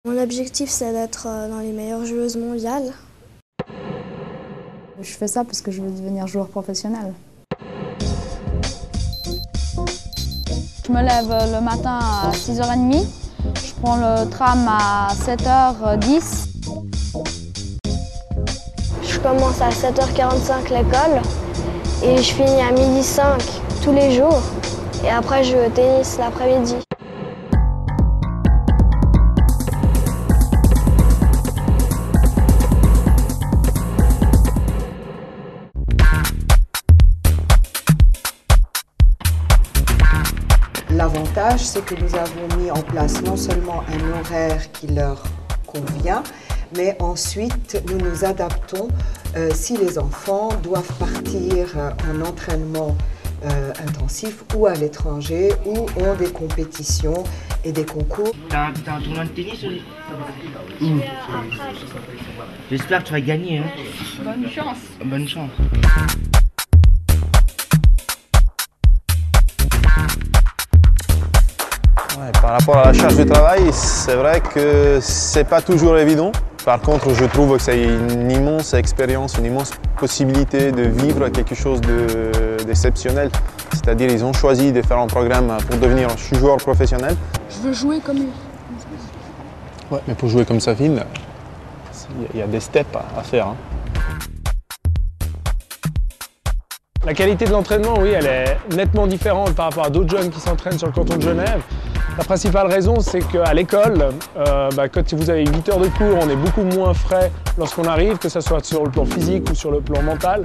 Mon objectif, c'est d'être dans les meilleures joueuses mondiales. Je fais ça parce que je veux devenir joueur professionnel. Je me lève le matin à 6h30, je prends le tram à 7h10. Je commence à 7h45 l'école et je finis à 12h05 tous les jours. Et après, je joue au tennis l'après-midi. L'avantage, c'est que nous avons mis en place non seulement un horaire qui leur convient, mais ensuite nous nous adaptons si les enfants doivent partir en entraînement intensif ou à l'étranger ou ont des compétitions et des concours. T'as un tournoi de tennis aussi? J'espère que tu vas gagner. Hein. Bonne chance. Bonne chance. Ouais, par rapport à la charge de travail, c'est vrai que c'est pas toujours évident. Par contre, je trouve que c'est une immense expérience, une immense possibilité de vivre quelque chose d'exceptionnel. C'est-à-dire qu'ils ont choisi de faire un programme pour devenir un joueur professionnel. Je veux jouer comme lui. Ouais, mais pour jouer comme Safine, il y a des steps à faire. Hein. La qualité de l'entraînement, oui, elle est nettement différente par rapport à d'autres jeunes qui s'entraînent sur le canton de Genève. La principale raison, c'est qu'à l'école, quand vous avez 8 heures de cours, on est beaucoup moins frais lorsqu'on arrive, que ce soit sur le plan physique ou sur le plan mental.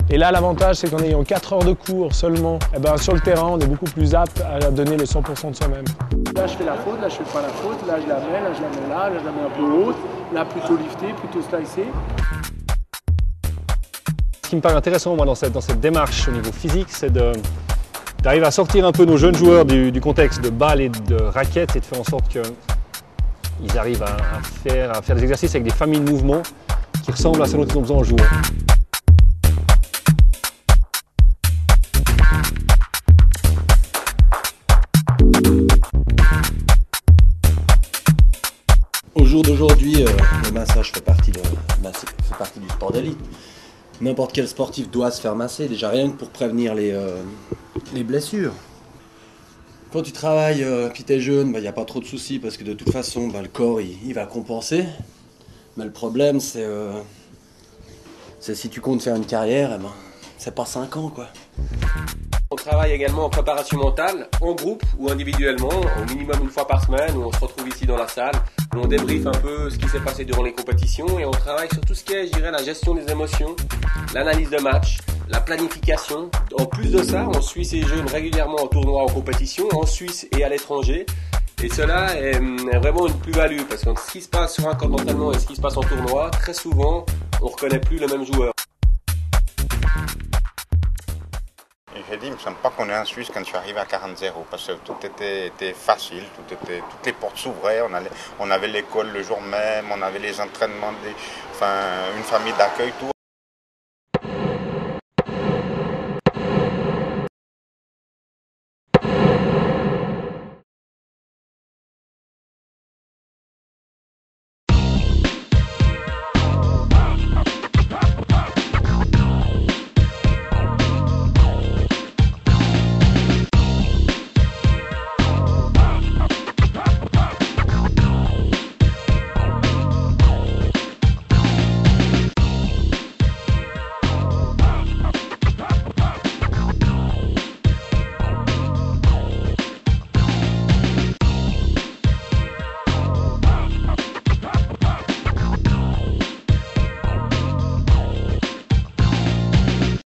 Et là, l'avantage, c'est qu'en ayant 4 heures de cours seulement, sur le terrain, on est beaucoup plus apte à donner le 100% de soi-même. Là, je fais la faute, là, je fais pas la faute, là, je la mets, là, je la mets là, je la mets un peu haute, là, plutôt liftée, plutôt slicée. Ce qui me paraît intéressant, moi, dans cette démarche au niveau physique, c'est d'arriver à sortir un peu nos jeunes joueurs du contexte de balles et de raquettes et de faire en sorte qu'ils arrivent à faire des exercices avec des familles de mouvements qui ressemblent à ce dont ils ont besoin en jouant. Au jour d'aujourd'hui, le massage fait partie du sport d'élite. N'importe quel sportif doit se faire masser, déjà rien que pour prévenir les blessures. Quand tu travailles et que tu es jeune, il n'y a pas trop de soucis parce que de toute façon, le corps il va compenser. Mais le problème, c'est si tu comptes faire une carrière, c'est pas 5 ans, quoi. On travaille également en préparation mentale, en groupe ou individuellement, au minimum une fois par semaine, où on se retrouve ici dans la salle, où on débriefe un peu ce qui s'est passé durant les compétitions et on travaille sur tout ce qui est, je dirais, la gestion des émotions, l'analyse de match, la planification. En plus de ça, on suit ces jeunes régulièrement en tournoi, en compétition, en Suisse et à l'étranger. Et cela est vraiment une plus-value, parce que ce qui se passe sur un camp d'entraînement et ce qui se passe en tournoi, très souvent, on ne reconnaît plus le même joueur. J'ai dit, il ne me semble pas qu'on est en Suisse quand je suis arrivé à 40-0, parce que tout était facile, toutes les portes s'ouvraient, on avait l'école le jour même, on avait les entraînements, une famille d'accueil, tout.